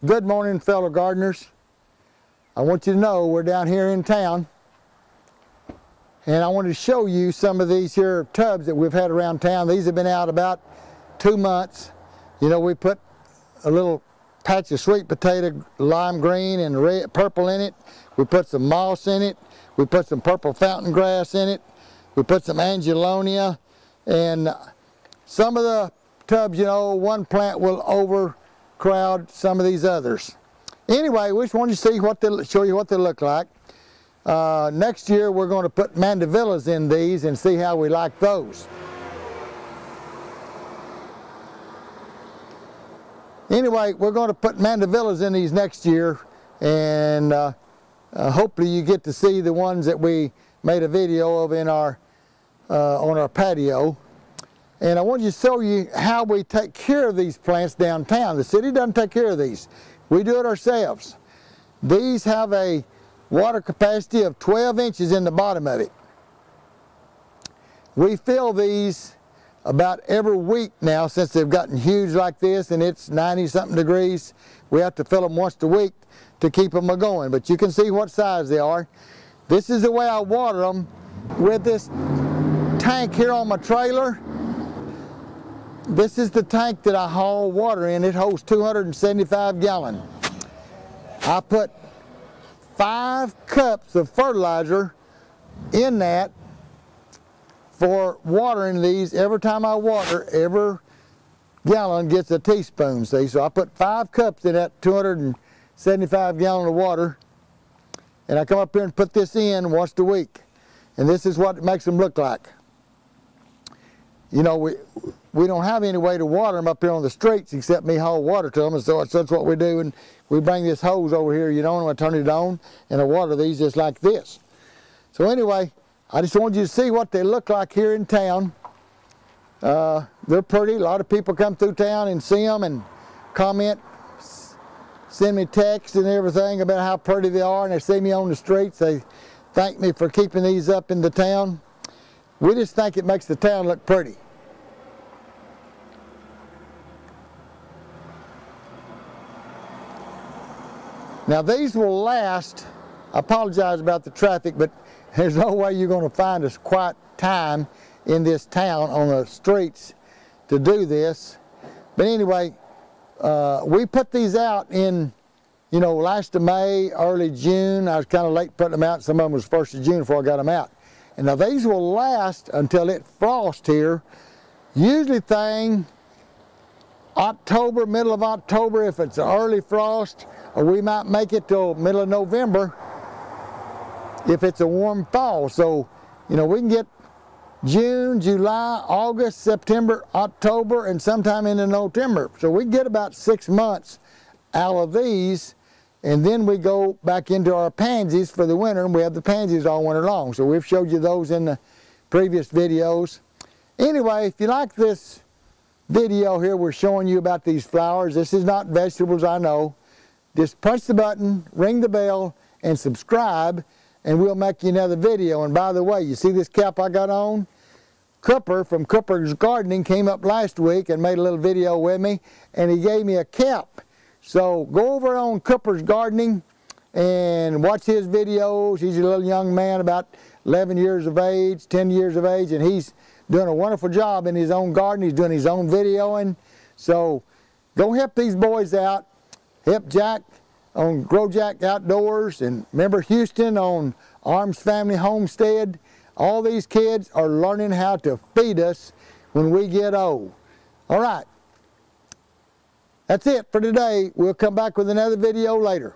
Good morning, fellow gardeners. I want you to know we're down here in town, and I wanted to show you some of these here tubs that we've had around town. These have been out about 2 months. You know, we put a little patch of sweet potato, lime green and red, purple in it. We put some moss in it. We put some purple fountain grass in it. We put some angelonia, and some of the tubs, you know, one plant will overcrowd some of these others. Anyway, we just wanted to see show you what they look like. Next year we're going to put mandevillas in these and see how we like those. Anyway, we're going to put mandevillas in these next year, and hopefully you get to see the ones that we made a video of in our on our patio. And I want to show you how we take care of these plants downtown. The city doesn't take care of these. We do it ourselves. These have a water capacity of 12 inches in the bottom of it. We fill these about every week now since they've gotten huge like this, and it's 90-something degrees. We have to fill them once a week to keep them going, but you can see what size they are. This is the way I water them with this tank here on my trailer. This is the tank that I haul water in. It holds 275 gallons. I put 5 cups of fertilizer in that for watering these. Every time I water, every gallon gets a teaspoon, see? So I put 5 cups in that 275 gallon of water, and I come up here and put this in once a week. And this is what it makes them look like. You know, we don't have any way to water them up here on the streets except me haul water to them, and so that's what we do. And we bring this hose over here, you know, and I turn it on, and I water these just like this. So anyway, I just wanted you to see what they look like here in town. They're pretty. A lot of people come through town and see them and comment, send me texts and everything about how pretty they are, and they see me on the streets. They thank me for keeping these up in the town. We just think it makes the town look pretty. Now these will last. I apologize about the traffic, but there's no way you're going to find a quiet time in this town on the streets to do this. But anyway, we put these out in, you know, last of May, early June. I was kind of late putting them out. Some of them was 1st of June before I got them out. And now these will last until it frosts here. Usually October, middle of October if it's an early frost, or we might make it till middle of November if it's a warm fall. So, you know, we can get June, July, August, September, October, and sometime into November. So we get about 6 months out of these, and then we go back into our pansies for the winter, and we have the pansies all winter long. So we've showed you those in the previous videos. Anyway, if you like this video here, we're showing you about these flowers. This is not vegetables, I know. Just punch the button, ring the bell, and subscribe, and we'll make you another video. And by the way, you see this cap I got on? Cooper from Cooper's Gardening came up last week and made a little video with me, and he gave me a cap. So go over on Cooper's Gardening and watch his videos. He's a little young man, about 11 years of age, 10 years of age, and he's doing a wonderful job in his own garden. He's doing his own videoing. So go help these boys out. Help Jack on Grow Jack Outdoors, and remember Houston on Arms Family Homestead. All these kids are learning how to feed us when we get old. All right. That's it for today. We'll come back with another video later.